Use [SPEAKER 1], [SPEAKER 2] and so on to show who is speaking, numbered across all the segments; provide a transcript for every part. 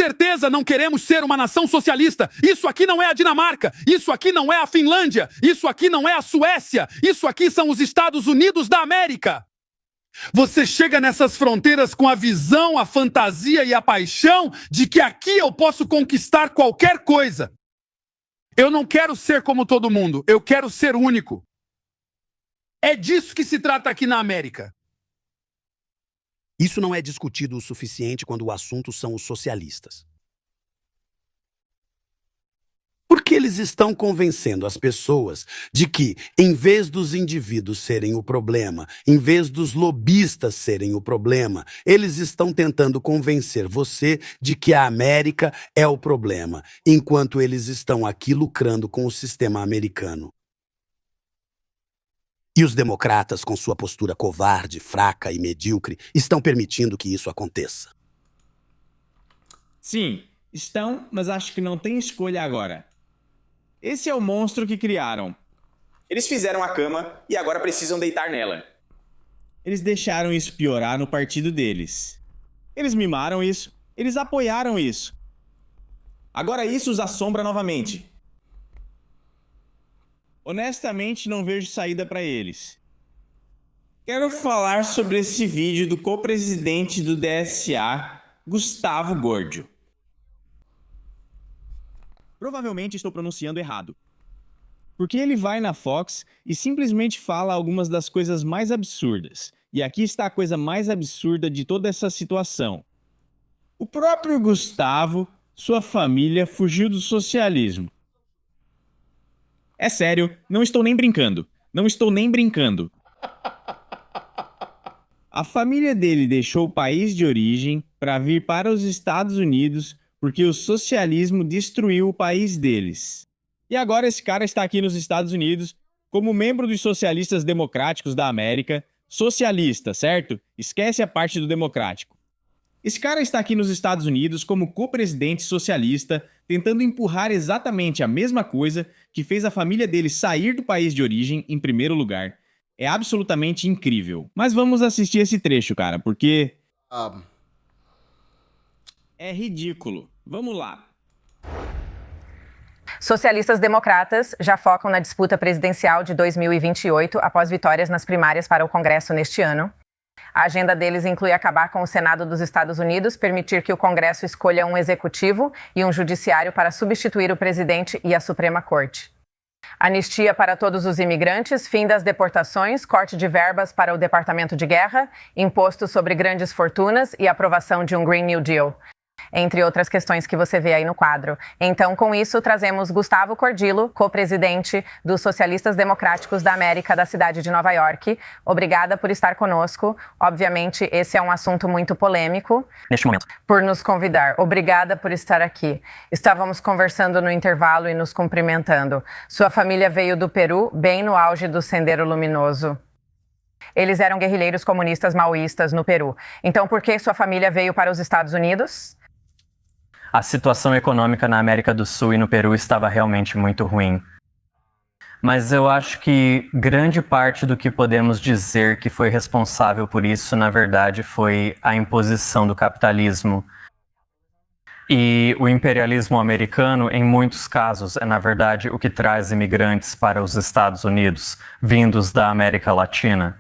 [SPEAKER 1] certeza não queremos ser uma nação socialista. Isso aqui não é a Dinamarca, isso aqui não é a Finlândia, isso aqui não é a Suécia, isso aqui são os Estados Unidos da América. Você chega nessas fronteiras com a visão, a fantasia e a paixão de que aqui eu posso conquistar qualquer coisa. Eu não quero ser como todo mundo, eu quero ser único. É disso que se trata aqui na América.
[SPEAKER 2] Isso não é discutido o suficiente quando o assunto são os socialistas. Porque eles estão convencendo as pessoas de que, em vez dos indivíduos serem o problema, em vez dos lobistas serem o problema, eles estão tentando convencer você de que a América é o problema, enquanto eles estão aqui lucrando com o sistema americano. E os democratas, com sua postura covarde, fraca e medíocre, estão permitindo que isso aconteça.
[SPEAKER 3] Sim, estão, mas acho que não tem escolha agora. Esse é o monstro que criaram.
[SPEAKER 4] Eles fizeram a cama e agora precisam deitar nela.
[SPEAKER 3] Eles deixaram isso piorar no partido deles. Eles mimaram isso, eles apoiaram isso.
[SPEAKER 4] Agora isso os assombra novamente.
[SPEAKER 3] Honestamente, não vejo saída para eles. Quero falar sobre esse vídeo do co-presidente do DSA, Gustavo Gordio. Provavelmente estou pronunciando errado. Porque ele vai na Fox e simplesmente fala algumas das coisas mais absurdas. E aqui está a coisa mais absurda de toda essa situação. O próprio Gustavo, sua família, fugiu do socialismo. É sério, não estou nem brincando. Não estou nem brincando. A família dele deixou o país de origem para vir para os Estados Unidos porque o socialismo destruiu o país deles. E agora esse cara está aqui nos Estados Unidos como membro dos socialistas democráticos da América. Socialista, certo? Esquece a parte do democrático. Esse cara está aqui nos Estados Unidos como co-presidente socialista, tentando empurrar exatamente a mesma coisa que fez a família dele sair do país de origem em primeiro lugar. É absolutamente incrível. Mas vamos assistir esse trecho, cara, porque... é ridículo. Vamos lá.
[SPEAKER 5] Socialistas democratas já focam na disputa presidencial de 2028 após vitórias nas primárias para o Congresso neste ano. A agenda deles inclui acabar com o Senado dos Estados Unidos, permitir que o Congresso escolha um executivo e um judiciário para substituir o presidente e a Suprema Corte. Anistia para todos os imigrantes, fim das deportações, corte de verbas para o Departamento de Guerra, imposto sobre grandes fortunas e aprovação de um Green New Deal, entre outras questões que você vê aí no quadro. Então, com isso, trazemos Gustavo Cordillo, co-presidente dos Socialistas Democráticos da América da cidade de Nova York. Obrigada por estar conosco. Obviamente, esse é um assunto muito polêmico.
[SPEAKER 6] Neste momento.
[SPEAKER 5] Por nos convidar. Obrigada por estar aqui. Estávamos conversando no intervalo e nos cumprimentando. Sua família veio do Peru, bem no auge do Sendero Luminoso. Eles eram guerrilheiros comunistas maoístas no Peru. Então, por que sua família veio para os Estados Unidos?
[SPEAKER 6] A situação econômica na América do Sul e no Peru estava realmente muito ruim. Mas eu acho que grande parte do que podemos dizer que foi responsável por isso, na verdade, foi a imposição do capitalismo. E o imperialismo americano, em muitos casos, é, na verdade, o que traz imigrantes para os Estados Unidos, vindos da América Latina.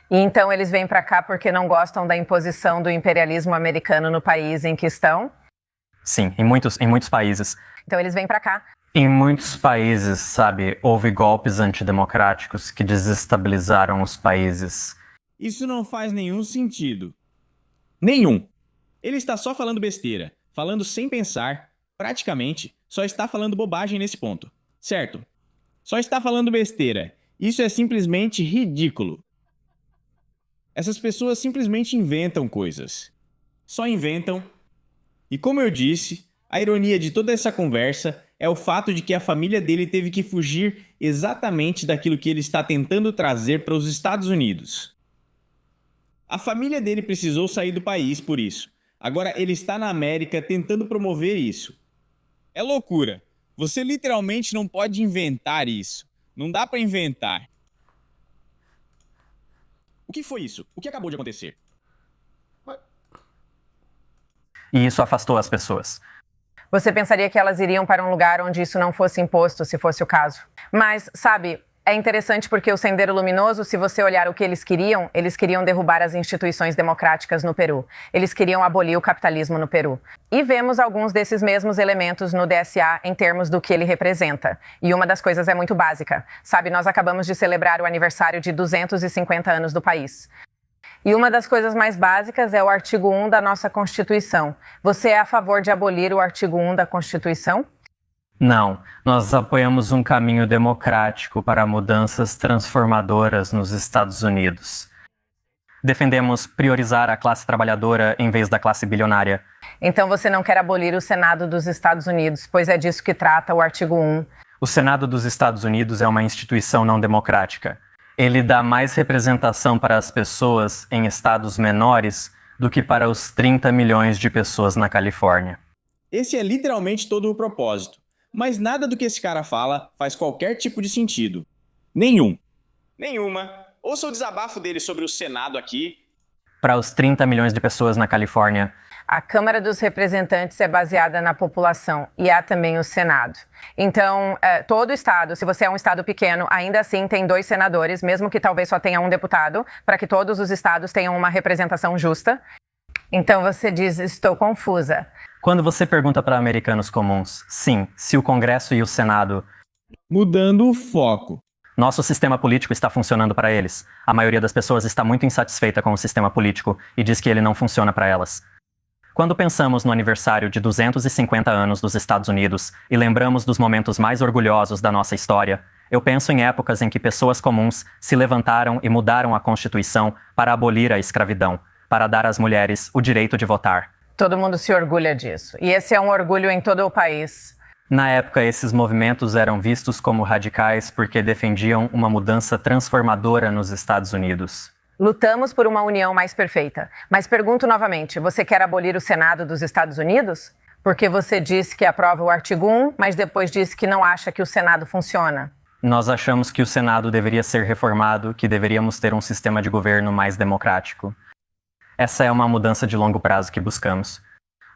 [SPEAKER 5] E então eles vêm para cá porque não gostam da imposição do imperialismo americano no país em que estão?
[SPEAKER 6] Sim, em muitos países.
[SPEAKER 5] Então eles vêm para cá.
[SPEAKER 6] Em muitos países, sabe, houve golpes antidemocráticos que desestabilizaram os países.
[SPEAKER 3] Isso não faz nenhum sentido. Nenhum. Ele está só falando besteira, falando sem pensar, praticamente, só está falando bobagem nesse ponto. Certo? Só está falando besteira. Isso é simplesmente ridículo. Essas pessoas simplesmente inventam coisas. Só inventam. E como eu disse, a ironia de toda essa conversa é o fato de que a família dele teve que fugir exatamente daquilo que ele está tentando trazer para os Estados Unidos. A família dele precisou sair do país por isso. Agora ele está na América tentando promover isso. É loucura. Você literalmente não pode inventar isso. Não dá para inventar. O que foi isso? O que acabou de acontecer?
[SPEAKER 6] e isso afastou as pessoas.
[SPEAKER 5] Você pensaria que elas iriam para um lugar onde isso não fosse imposto, se fosse o caso. Mas, sabe, é interessante porque o Sendero Luminoso, se você olhar o que eles queriam derrubar as instituições democráticas no Peru. Eles queriam abolir o capitalismo no Peru. E vemos alguns desses mesmos elementos no DSA em termos do que ele representa. E uma das coisas é muito básica. Sabe, nós acabamos de celebrar o aniversário de 250 anos do país. E uma das coisas mais básicas é o artigo 1 da nossa Constituição. Você é a favor de abolir o artigo 1 da Constituição?
[SPEAKER 6] Não, nós apoiamos um caminho democrático para mudanças transformadoras nos Estados Unidos. Defendemos priorizar a classe trabalhadora em vez da classe bilionária.
[SPEAKER 5] Então você não quer abolir o Senado dos Estados Unidos, pois é disso que trata o artigo 1.
[SPEAKER 6] O Senado dos Estados Unidos é uma instituição não democrática. Ele dá mais representação para as pessoas em estados menores do que para os 30 milhões de pessoas na Califórnia.
[SPEAKER 3] Esse é literalmente todo o propósito. Mas nada do que esse cara fala faz qualquer tipo de sentido. Nenhum.
[SPEAKER 4] Nenhuma. Ouça o desabafo dele sobre o Senado aqui.
[SPEAKER 6] Para os 30 milhões de pessoas na Califórnia,
[SPEAKER 5] A Câmara dos Representantes é baseada na população e há também o Senado. Então, todo estado, se você é um estado pequeno, ainda assim tem 2 senadores, mesmo que talvez só tenha um deputado, para que todos os estados tenham uma representação justa. Então você diz, estou confusa.
[SPEAKER 6] quando você pergunta para americanos comuns, sim, se o Congresso e o Senado,
[SPEAKER 3] Mudando o foco.
[SPEAKER 6] nosso sistema político está funcionando para eles, a maioria das pessoas está muito insatisfeita com o sistema político e diz que ele não funciona para elas. Quando pensamos no aniversário de 250 anos dos Estados Unidos e lembramos dos momentos mais orgulhosos da nossa história, eu penso em épocas em que pessoas comuns se levantaram e mudaram a Constituição para abolir a escravidão, para dar às mulheres o direito de votar.
[SPEAKER 5] Todo mundo se orgulha disso. E esse é um orgulho em todo o país.
[SPEAKER 6] Na época, esses movimentos eram vistos como radicais porque defendiam uma mudança transformadora nos Estados Unidos.
[SPEAKER 5] Lutamos por uma união mais perfeita. Mas pergunto novamente, você quer abolir o Senado dos Estados Unidos? Porque você disse que aprova o artigo 1, mas depois disse que não acha que o Senado funciona.
[SPEAKER 6] Nós achamos que o Senado deveria ser reformado, que deveríamos ter um sistema de governo mais democrático. Essa é uma mudança de longo prazo que buscamos.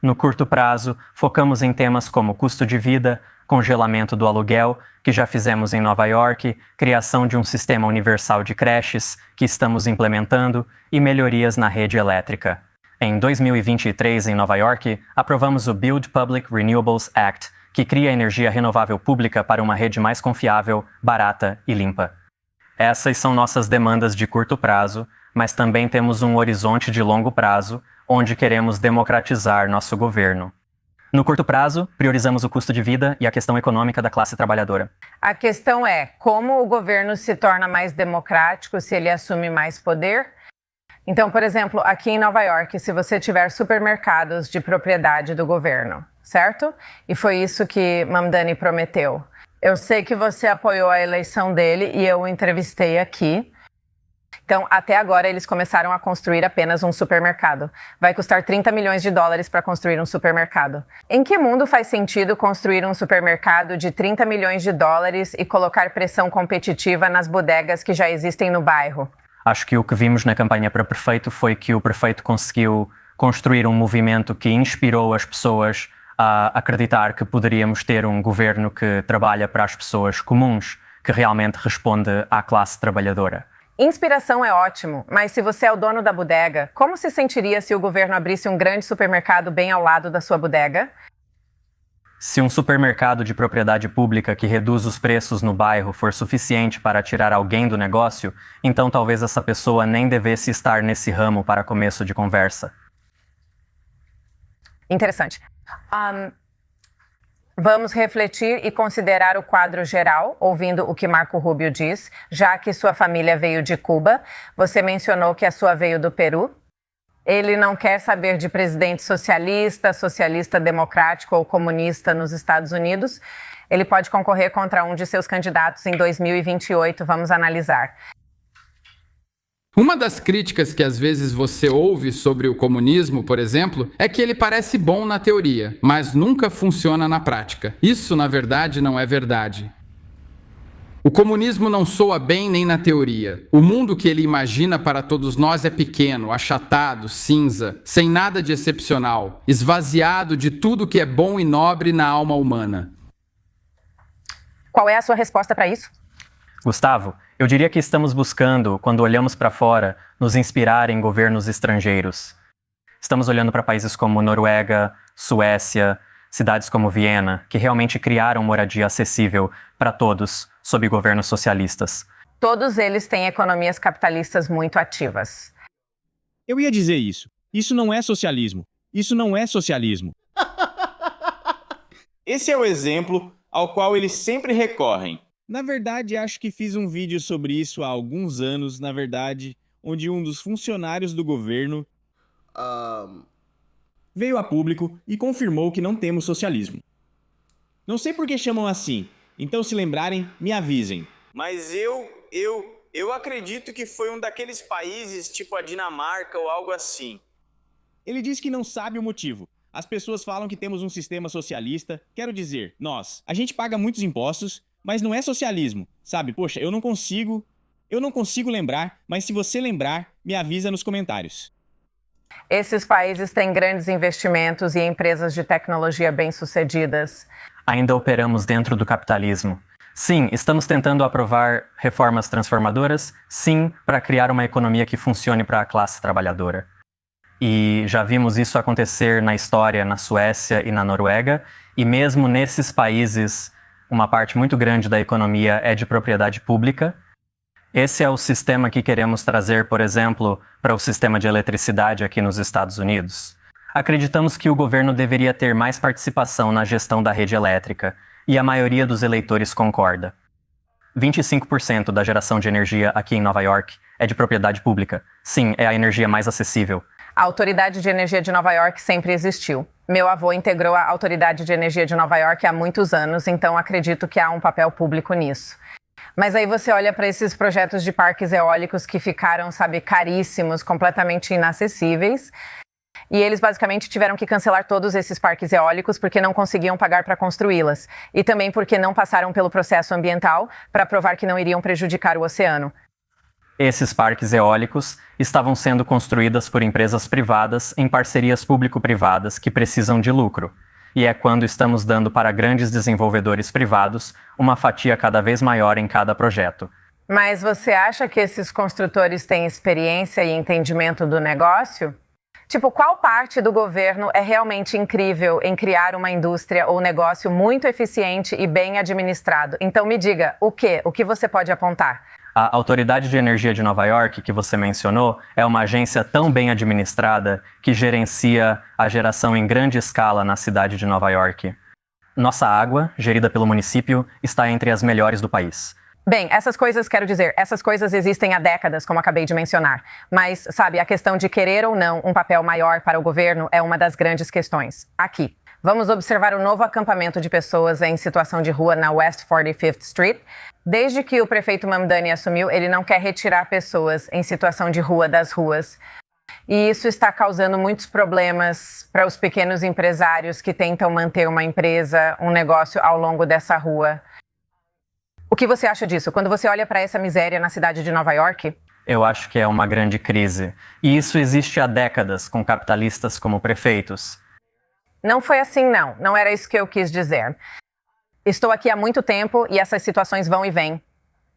[SPEAKER 6] No curto prazo, focamos em temas como custo de vida, congelamento do aluguel, que já fizemos em Nova York, criação de um sistema universal de creches, que estamos implementando, e melhorias na rede elétrica. Em 2023, em Nova York, aprovamos o Build Public Renewables Act, que cria energia renovável pública para uma rede mais confiável, barata e limpa. Essas são nossas demandas de curto prazo, mas também temos um horizonte de longo prazo, onde queremos democratizar nosso governo. No curto prazo, priorizamos o custo de vida e a questão econômica da classe trabalhadora.
[SPEAKER 5] A questão é, como o governo se torna mais democrático se ele assume mais poder? Então, por exemplo, aqui em Nova York, se você tiver supermercados de propriedade do governo, certo? E foi isso que Mamdani prometeu. Eu sei que você apoiou a eleição dele e eu o entrevistei aqui. Então, até agora, eles começaram a construir apenas um supermercado. Vai custar 30 milhões de dólares para construir um supermercado. Em que mundo faz sentido construir um supermercado de 30 milhões de dólares e colocar pressão competitiva nas bodegas que já existem no bairro?
[SPEAKER 6] Acho que o que vimos na campanha para prefeito foi que o prefeito conseguiu construir um movimento que inspirou as pessoas a acreditar que poderíamos ter um governo que trabalha para as pessoas comuns, que realmente responde à classe trabalhadora.
[SPEAKER 5] Inspiração é ótimo, mas se você é o dono da bodega, como se sentiria se o governo abrisse um grande supermercado bem ao lado da sua bodega?
[SPEAKER 6] Se um supermercado de propriedade pública que reduz os preços no bairro for suficiente para tirar alguém do negócio, então talvez essa pessoa nem devesse estar nesse ramo para começo de conversa.
[SPEAKER 5] Interessante. Vamos refletir e considerar o quadro geral, ouvindo o que Marco Rubio diz, já que sua família veio de Cuba. Você mencionou que a sua veio do Peru. Ele não quer saber de presidente socialista, socialista democrático ou comunista nos Estados Unidos. Ele pode concorrer contra um de seus candidatos em 2028. Vamos analisar.
[SPEAKER 1] Uma das críticas que às vezes você ouve sobre o comunismo, por exemplo, é que ele parece bom na teoria, mas nunca funciona na prática. Isso, na verdade, não é verdade.
[SPEAKER 7] O comunismo não soa bem nem na teoria. O mundo que ele imagina para todos nós é pequeno, achatado, cinza, sem nada de excepcional, esvaziado de tudo que é bom e nobre na alma humana.
[SPEAKER 5] Qual é a sua resposta para isso?
[SPEAKER 6] Gustavo, eu diria que estamos buscando, quando olhamos para fora, nos inspirar em governos estrangeiros. Estamos olhando para países como Noruega, Suécia, cidades como Viena, que realmente criaram moradia acessível para todos, sob governos socialistas.
[SPEAKER 5] Todos eles têm economias capitalistas muito ativas.
[SPEAKER 3] Eu ia dizer isso. Isso não é socialismo. Isso não é socialismo. Esse é o exemplo ao qual eles sempre recorrem. Na verdade, acho que fiz um vídeo sobre isso há alguns anos, na verdade, onde um dos funcionários do governo veio a público e confirmou que não temos socialismo. Não sei por que chamam assim, então se lembrarem, me avisem. Mas eu acredito que foi um daqueles países tipo a Dinamarca ou algo assim. Ele diz que não sabe o motivo. As pessoas falam que temos um sistema socialista. Quero dizer, a gente paga muitos impostos, mas não é socialismo, sabe? Poxa, eu não consigo lembrar, mas se você lembrar, me avisa nos comentários.
[SPEAKER 5] Esses países têm grandes investimentos e empresas de tecnologia bem-sucedidas.
[SPEAKER 6] Ainda operamos dentro do capitalismo. Sim, estamos tentando aprovar reformas transformadoras, sim, para criar uma economia que funcione para a classe trabalhadora. E já vimos isso acontecer na história na Suécia e na Noruega, e mesmo nesses países, uma parte muito grande da economia é de propriedade pública. Esse é o sistema que queremos trazer, por exemplo, para o sistema de eletricidade aqui nos Estados Unidos. Acreditamos que o governo deveria ter mais participação na gestão da rede elétrica, e a maioria dos eleitores concorda. 25% da geração de energia aqui em Nova York é de propriedade pública. Sim, é a energia mais acessível.
[SPEAKER 5] A Autoridade de Energia de Nova York sempre existiu. Meu avô integrou a Autoridade de Energia de Nova York há muitos anos, então acredito que há um papel público nisso. Mas aí você olha para esses projetos de parques eólicos que ficaram, caríssimos, completamente inacessíveis. E eles basicamente tiveram que cancelar todos esses parques eólicos porque não conseguiam pagar para construí-las. E também porque não passaram pelo processo ambiental para provar que não iriam prejudicar o oceano.
[SPEAKER 6] Esses parques eólicos estavam sendo construídos por empresas privadas em parcerias público-privadas que precisam de lucro. E é quando estamos dando para grandes desenvolvedores privados uma fatia cada vez maior em cada projeto.
[SPEAKER 5] Mas você acha que esses construtores têm experiência e entendimento do negócio? Qual parte do governo é realmente incrível em criar uma indústria ou negócio muito eficiente e bem administrado? Então me diga, o quê? O que você pode apontar?
[SPEAKER 6] A Autoridade de Energia de Nova York, que você mencionou, é uma agência tão bem administrada que gerencia a geração em grande escala na cidade de Nova York. Nossa água, gerida pelo município, está entre as melhores do país.
[SPEAKER 5] Bem, essas coisas existem há décadas, como acabei de mencionar. Mas, a questão de querer ou não um papel maior para o governo é uma das grandes questões. Aqui, vamos observar o novo acampamento de pessoas em situação de rua na West 45th Street. Desde que o prefeito Mamdani assumiu, ele não quer retirar pessoas em situação de rua das ruas. E isso está causando muitos problemas para os pequenos empresários que tentam manter uma empresa, um negócio ao longo dessa rua. O que você acha disso? Quando você olha para essa miséria na cidade de Nova York?
[SPEAKER 6] Eu acho que é uma grande crise. E isso existe há décadas, com capitalistas como prefeitos.
[SPEAKER 5] Não foi assim, não. Não era isso que eu quis dizer. Estou aqui há muito tempo e essas situações vão e vêm.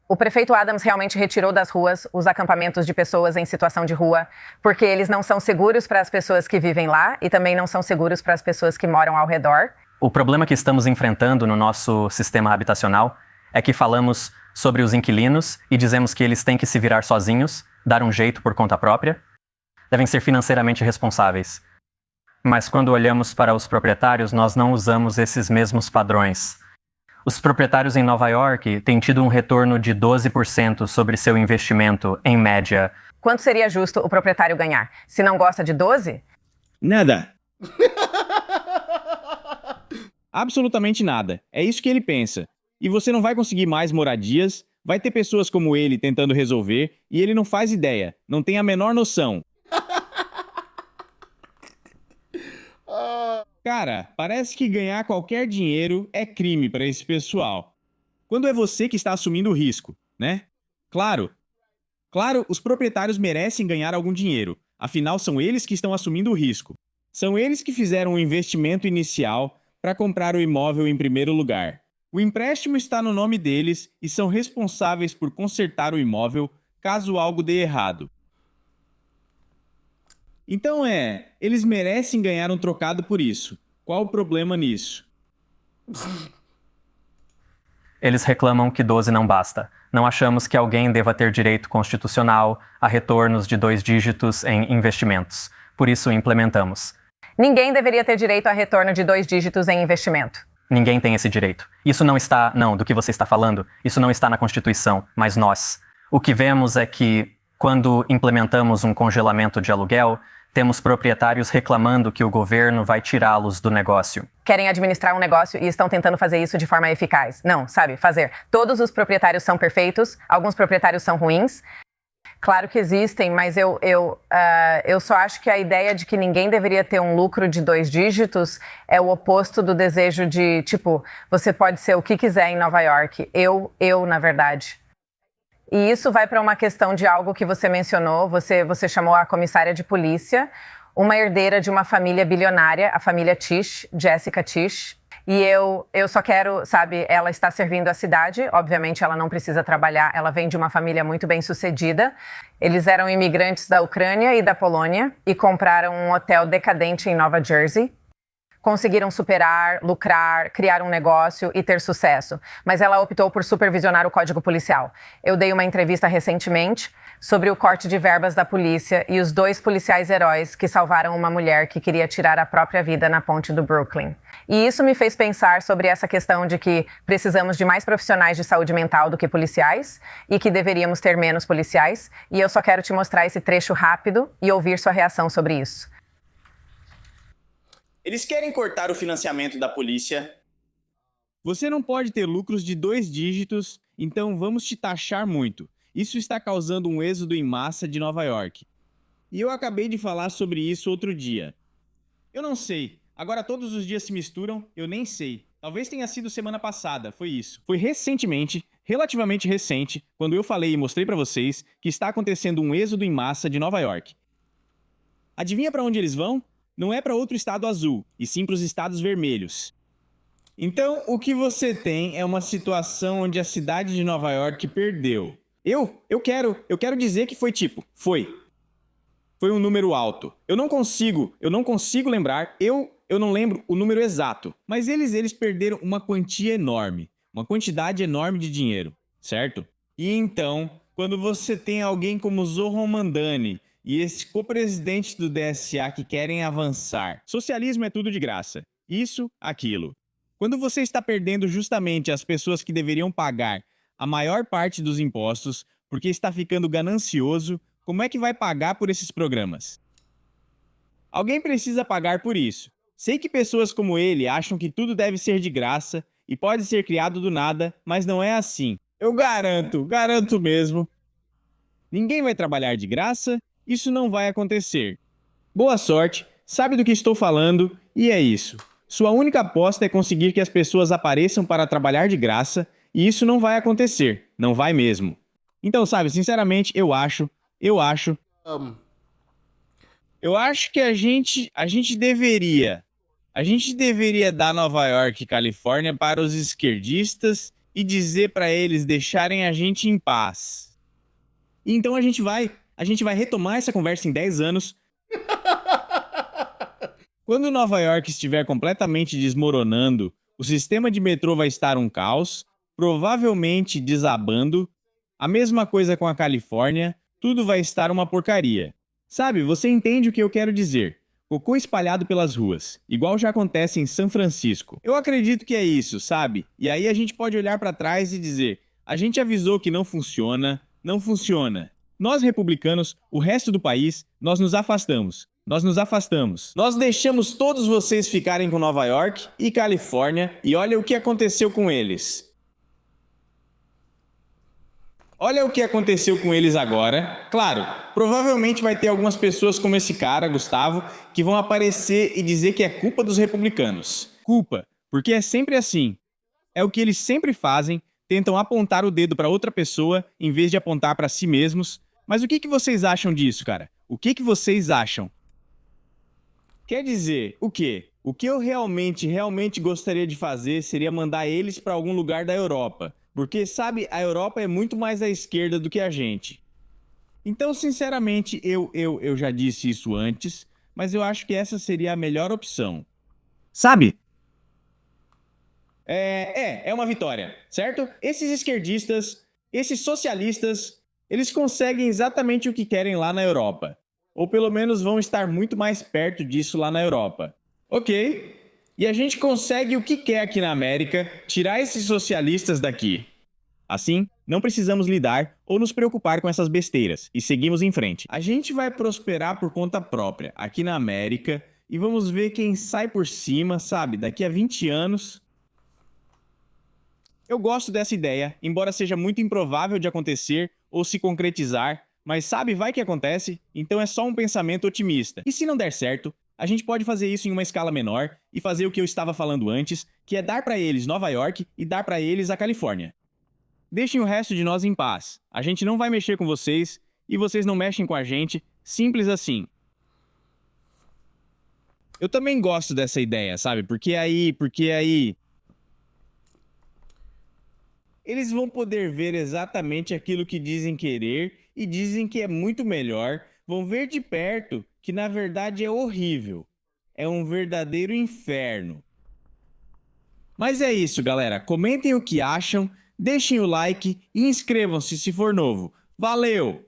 [SPEAKER 5] O prefeito Adams realmente retirou das ruas os acampamentos de pessoas em situação de rua, porque eles não são seguros para as pessoas que vivem lá e também não são seguros para as pessoas que moram ao redor.
[SPEAKER 6] O problema que estamos enfrentando no nosso sistema habitacional é que falamos sobre os inquilinos e dizemos que eles têm que se virar sozinhos, dar um jeito por conta própria, devem ser financeiramente responsáveis. Mas quando olhamos para os proprietários, nós não usamos esses mesmos padrões. Os proprietários em Nova York têm tido um retorno de 12% sobre seu investimento, em média.
[SPEAKER 5] Quanto seria justo o proprietário ganhar? Se não gosta de 12?
[SPEAKER 3] Nada. Absolutamente nada. É isso que ele pensa. E você não vai conseguir mais moradias, vai ter pessoas como ele tentando resolver, e ele não faz ideia, não tem a menor noção. Cara, parece que ganhar qualquer dinheiro é crime para esse pessoal. Quando é você que está assumindo o risco, né? Claro, os proprietários merecem ganhar algum dinheiro, afinal são eles que estão assumindo o risco. São eles que fizeram o investimento inicial para comprar o imóvel em primeiro lugar. O empréstimo está no nome deles e são responsáveis por consertar o imóvel caso algo dê errado. Então eles merecem ganhar um trocado por isso. Qual o problema nisso?
[SPEAKER 6] Eles reclamam que 12 não basta. Não achamos que alguém deva ter direito constitucional a retornos de 2 dígitos em investimentos. Por isso implementamos.
[SPEAKER 5] Ninguém deveria ter direito a retorno de 2 dígitos em investimento.
[SPEAKER 6] Ninguém tem esse direito. Isso não está, do que você está falando, isso não está na Constituição, mas nós. O que vemos é que, quando implementamos um congelamento de aluguel, temos proprietários reclamando que o governo vai tirá-los do negócio.
[SPEAKER 5] Querem administrar um negócio e estão tentando fazer isso de forma eficaz. Não, sabe, fazer. Todos os proprietários são perfeitos, alguns proprietários são ruins. Claro que existem, mas eu só acho que a ideia de que ninguém deveria ter um lucro de 2 dígitos é o oposto do desejo de, tipo, você pode ser o que quiser em Nova York. Na verdade. E isso vai para uma questão de algo que você mencionou, você chamou a comissária de polícia, uma herdeira de uma família bilionária, a família Tisch, Jessica Tisch. E eu só quero, sabe, ela está servindo a cidade, obviamente ela não precisa trabalhar, ela vem de uma família muito bem sucedida. Eles eram imigrantes da Ucrânia e da Polônia e compraram um hotel decadente em Nova Jersey. Conseguiram superar, lucrar, criar um negócio e ter sucesso. Mas ela optou por supervisionar o código policial. Eu dei uma entrevista recentemente sobre o corte de verbas da polícia e os 2 policiais heróis que salvaram uma mulher que queria tirar a própria vida na ponte do Brooklyn. E isso me fez pensar sobre essa questão de que precisamos de mais profissionais de saúde mental do que policiais e que deveríamos ter menos policiais. E eu só quero te mostrar esse trecho rápido e ouvir sua reação sobre isso.
[SPEAKER 4] Eles querem cortar o financiamento da polícia.
[SPEAKER 3] Você não pode ter lucros de 2 dígitos, então vamos te taxar muito. Isso está causando um êxodo em massa de Nova York. E eu acabei de falar sobre isso outro dia. Eu não sei. Agora todos os dias se misturam, eu nem sei. Talvez tenha sido semana passada, foi isso. Foi recentemente, relativamente recente, quando eu falei e mostrei pra vocês que está acontecendo um êxodo em massa de Nova York. Adivinha pra onde eles vão? Não é para outro estado azul, e sim para os estados vermelhos. Então, o que você tem é uma situação onde a cidade de Nova York perdeu. Eu quero dizer que foi um número alto. Eu não consigo lembrar, eu não lembro o número exato, mas eles perderam uma quantia enorme, uma quantidade enorme de dinheiro, certo? E então, quando você tem alguém como Zohran Mamdani, e esse co-presidente do DSA que querem avançar. Socialismo é tudo de graça. Isso, aquilo. Quando você está perdendo justamente as pessoas que deveriam pagar a maior parte dos impostos, porque está ficando ganancioso, como é que vai pagar por esses programas? Alguém precisa pagar por isso. Sei que pessoas como ele acham que tudo deve ser de graça e pode ser criado do nada, mas não é assim. Eu garanto mesmo. Ninguém vai trabalhar de graça. Isso não vai acontecer. Boa sorte, sabe do que estou falando, e é isso. Sua única aposta é conseguir que as pessoas apareçam para trabalhar de graça, e isso não vai acontecer, não vai mesmo. Então, sabe, sinceramente, eu acho que a gente deveria dar Nova York e Califórnia para os esquerdistas e dizer para eles deixarem a gente em paz. Então a gente vai retomar essa conversa em 10 anos. Quando Nova York estiver completamente desmoronando, o sistema de metrô vai estar um caos, provavelmente desabando. A mesma coisa com a Califórnia, tudo vai estar uma porcaria. Sabe, você entende o que eu quero dizer. Cocô espalhado pelas ruas, igual já acontece em São Francisco. Eu acredito que é isso, sabe? E aí a gente pode olhar para trás e dizer, a gente avisou que não funciona. Nós, republicanos, o resto do país, nós nos afastamos. Nós deixamos todos vocês ficarem com Nova York e Califórnia e olha o que aconteceu com eles. Olha o que aconteceu com eles agora. Claro, provavelmente vai ter algumas pessoas como esse cara, Gustavo, que vão aparecer e dizer que é culpa dos republicanos. Culpa, porque é sempre assim. É o que eles sempre fazem, tentam apontar o dedo para outra pessoa em vez de apontar para si mesmos. Mas o que vocês acham disso, cara? O que vocês acham? Quer dizer, o quê? O que eu realmente gostaria de fazer seria mandar eles para algum lugar da Europa. Porque, sabe, a Europa é muito mais à esquerda do que a gente. Então, sinceramente, eu já disse isso antes, mas eu acho que essa seria a melhor opção. Sabe? É uma vitória, certo? Esses esquerdistas, esses socialistas, eles conseguem exatamente o que querem lá na Europa. Ou pelo menos vão estar muito mais perto disso lá na Europa. Ok. E a gente consegue o que quer aqui na América, tirar esses socialistas daqui. Assim, não precisamos lidar ou nos preocupar com essas besteiras e seguimos em frente. A gente vai prosperar por conta própria aqui na América e vamos ver quem sai por cima, sabe, daqui a 20 anos. Eu gosto dessa ideia, embora seja muito improvável de acontecer ou se concretizar, mas sabe, vai que acontece, então é só um pensamento otimista. E se não der certo, a gente pode fazer isso em uma escala menor e fazer o que eu estava falando antes, que é dar para eles Nova York e dar para eles a Califórnia. Deixem o resto de nós em paz. A gente não vai mexer com vocês e vocês não mexem com a gente, simples assim. Eu também gosto dessa ideia, sabe? Porque aí eles vão poder ver exatamente aquilo que dizem querer e dizem que é muito melhor, vão ver de perto que na verdade é horrível. É um verdadeiro inferno. Mas é isso, galera. Comentem o que acham, deixem o like e inscrevam-se se for novo. Valeu!